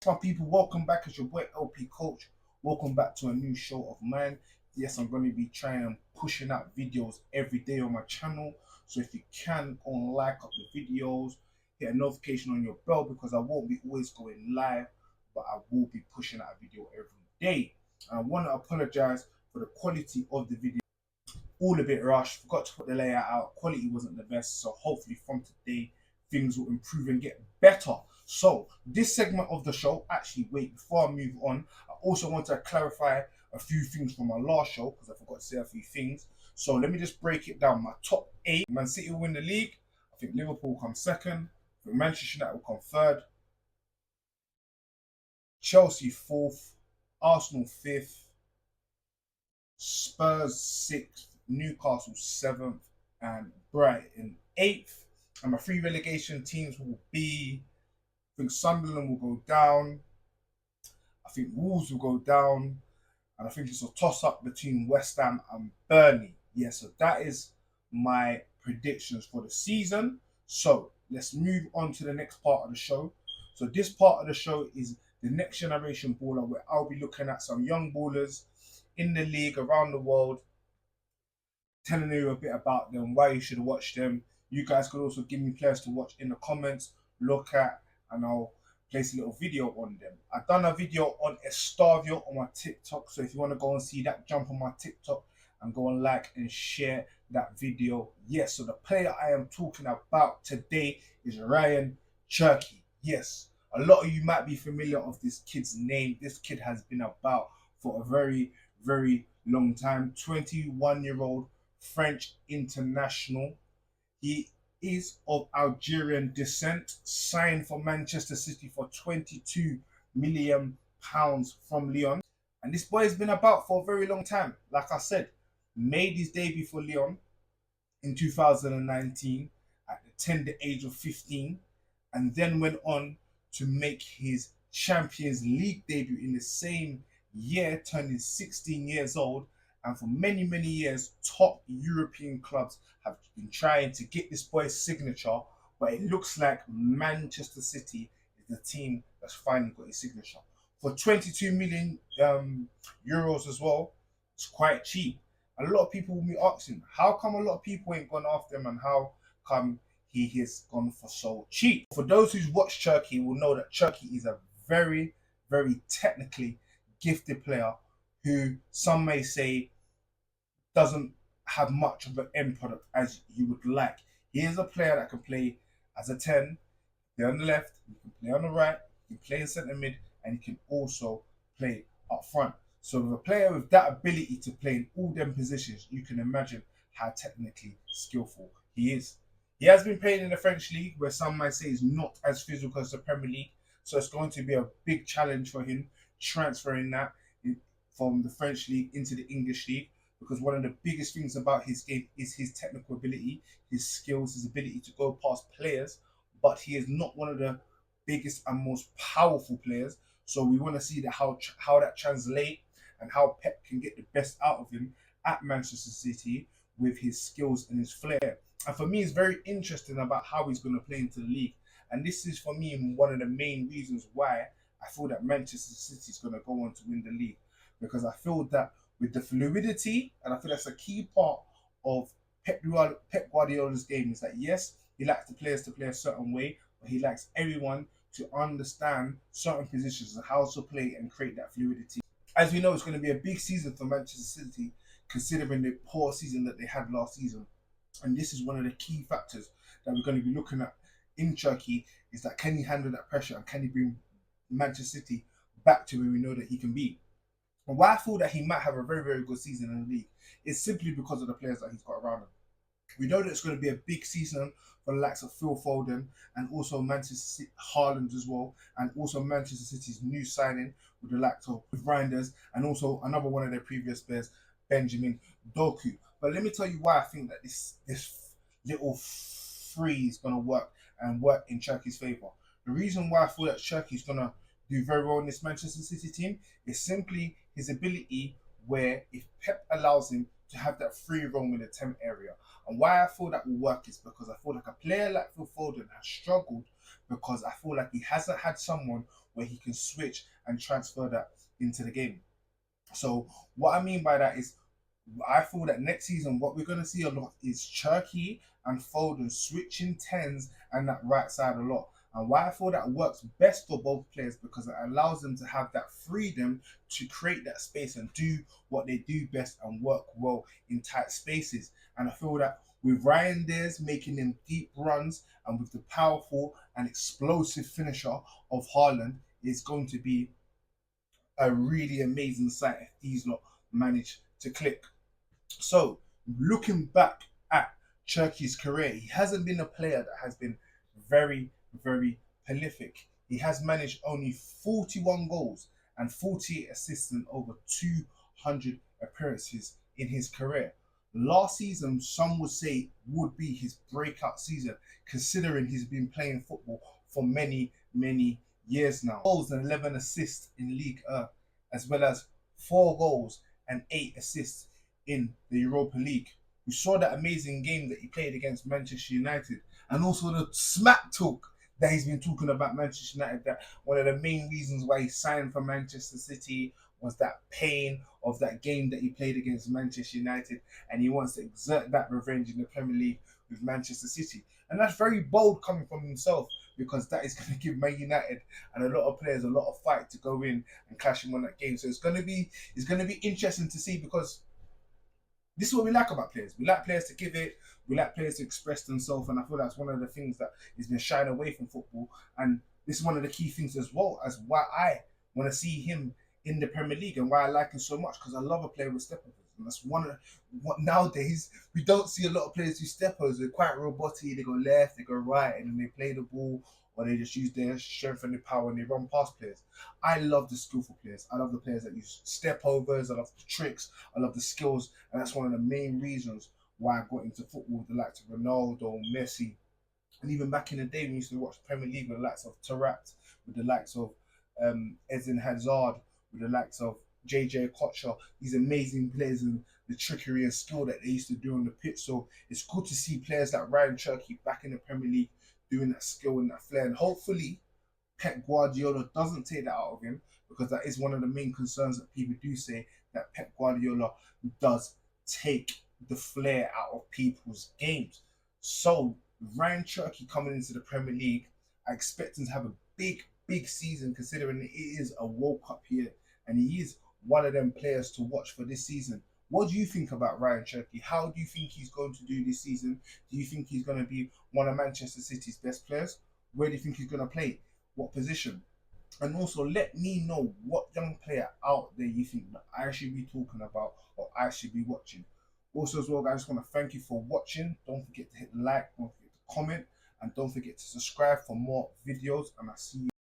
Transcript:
My people, welcome back. It's your boy LP Coach. Welcome back to a new show of mine. Yes, I'm going to be trying and pushing out videos every day on my channel. So if you can, go and like up the videos, hit a notification on your bell because I won't be always going live, but I will be pushing out a video every day. And I want to apologize for the quality of the video. All a bit rushed, forgot to put the layout out, quality wasn't the best, so hopefully from today things will improve and get better. So this segment of the show, actually wait, before I move on, I also want to clarify a few things from my last show because I forgot to say a few things. So let me just break it down. My top 8: Man City will win the league, I think Liverpool will come second, I think Manchester United will come third, Chelsea fourth, Arsenal fifth, Spurs sixth, Newcastle seventh, and Brighton eighth. And my 3 relegation teams will be, I think Sunderland will go down, I think Wolves will go down, and I think it's a toss up between West Ham and Burnley. Yeah, so that is my predictions for the season. So let's move on to the next part of the show. So this part of the show is the next generation baller, where I'll be looking at some young ballers in the league around the world, telling you a bit about them, why you should watch them. You guys could also give me players to watch in the comments, look at, and I'll place a little video on them. I've done a video on Estavio on my TikTok, so if you want to go and see that, jump on my TikTok and go and like and share that video. Yes, so the player I am talking about today is Rayan Cherki. Yes, a lot of you might be familiar with this kid's name. This kid has been about for a very, very long time. 21-year-old French international. He is of Algerian descent, signed for Manchester City for £22 million from Lyon. And this boy has been about for a very long time. Like I said, made his debut for Lyon in 2019 at the tender age of 15, and then went on to make his Champions League debut in the same year, turning 16 years old. And for many, many years, top European clubs have been trying to get this boy's signature, but it looks like Manchester City is the team that's finally got his signature. For 22 million euros as well, it's quite cheap. A lot of people will be asking, how come a lot of people ain't gone after him, and how come he has gone for so cheap? For those who's watched Cherki will know that Cherki is a very, very technically gifted player who some may say doesn't have much of an end product as you would like. He is a player that can play as a 10, play on the left, he can play on the right, he can play in centre mid, and he can also play up front. So with a player with that ability to play in all them positions, you can imagine how technically skillful he is. He has been playing in the French league, where some might say is not as physical as the Premier League. So it's going to be a big challenge for him transferring that from the French league into the English league, because one of the biggest things about his game is his technical ability, his skills, his ability to go past players, but he is not one of the biggest and most powerful players. So we want to see how that translates and how Pep can get the best out of him at Manchester City with his skills and his flair. And for me, it's very interesting about how he's going to play into the league. And this is, for me, one of the main reasons why I feel that Manchester City is going to go on to win the league. Because I feel that with the fluidity, and I feel that's a key part of Pep Guardiola's game, is that yes, he likes the players to play a certain way, but he likes everyone to understand certain positions and how to play and create that fluidity. As we know, it's going to be a big season for Manchester City, considering the poor season that they had last season. And this is one of the key factors that we're going to be looking at in Cherki, is that can he handle that pressure and can he bring Manchester City back to where we know that he can be. And why I feel that he might have a very, very good season in the league is simply because of the players that he's got around him. We know that it's going to be a big season for the likes of Phil Foden and also Manchester City, Haaland as well, and also Manchester City's new signing with the likes of Reinders, and also another one of their previous players, Benjamin Doku. But let me tell you why I think that this little free is going to work and work in Cherki's favour. The reason why I feel that Cherki is going to do very well in this Manchester City team is simply his ability, where if Pep allows him to have that free roam in the 10 area. And why I feel that will work is because I feel like a player like Phil Foden has struggled because I feel like he hasn't had someone where he can switch and transfer that into the game. So what I mean by that is I feel that next season what we're going to see a lot is Cherki and Foden switching tens and that right side a lot. And why I feel that works best for both players because it allows them to have that freedom to create that space and do what they do best and work well in tight spaces. And I feel that with Rayan Dares making them deep runs and with the powerful and explosive finisher of Haaland, it's going to be a really amazing sight if these lot manage to click. So, looking back at Cherki's career, he hasn't been a player that has been very, very prolific. He has managed only 41 goals and 48 assists in over 200 appearances in his career. Last season, some would say would be his breakout season, considering he's been playing football for many, many years now. Goals and 11 assists in League as well as 4 goals and 8 assists in the Europa League. We saw that amazing game that he played against Manchester United, and also the smack talk that he's been talking about Manchester United. That one of the main reasons why he signed for Manchester City was that pain of that game that he played against Manchester United, and he wants to exert that revenge in the Premier League with Manchester City. And that's very bold coming from himself because that is going to give Man United and a lot of players a lot of fight to go in and clash him on that game. So it's going to be interesting to see because this is what we like about players. We like players to give it. We like players to express themselves. And I feel that's one of the things that has been shying away from football. And this is one of the key things as well as why I want to see him in the Premier League and why I like him so much because I love a player with steppers. And that's one of what nowadays we don't see a lot of players who steppers. They're quite robotic. They go left, they go right, and then they play the ball or they just use their strength and their power and they run past players. I love the skillful players. I love the players that use step overs. I love the tricks. I love the skills. And that's one of the main reasons why I got into football with the likes of Ronaldo, Messi. And even back in the day, we used to watch Premier League with the likes of Tarat, with the likes of Eden Hazard, with the likes of JJ Kocher, these amazing players and the trickery and skill that they used to do on the pitch. So it's good to see players like Ryan Cherki back in the Premier League doing that skill and that flair. And hopefully Pep Guardiola doesn't take that out of him because that is one of the main concerns that people do say that Pep Guardiola does take the flair out of people's games. So Ryan Cherki coming into the Premier League, I expect him to have a big, big season considering it is a World Cup year and he is one of them players to watch for this season. What do you think about Ryan Cherki? How do you think he's going to do this season? Do you think he's going to be one of Manchester City's best players? Where do you think he's going to play? What position? And also let me know what young player out there you think that I should be talking about or I should be watching. Also as well, guys, I just want to thank you for watching. Don't forget to hit like, don't forget to comment, and don't forget to subscribe for more videos. And I'll see you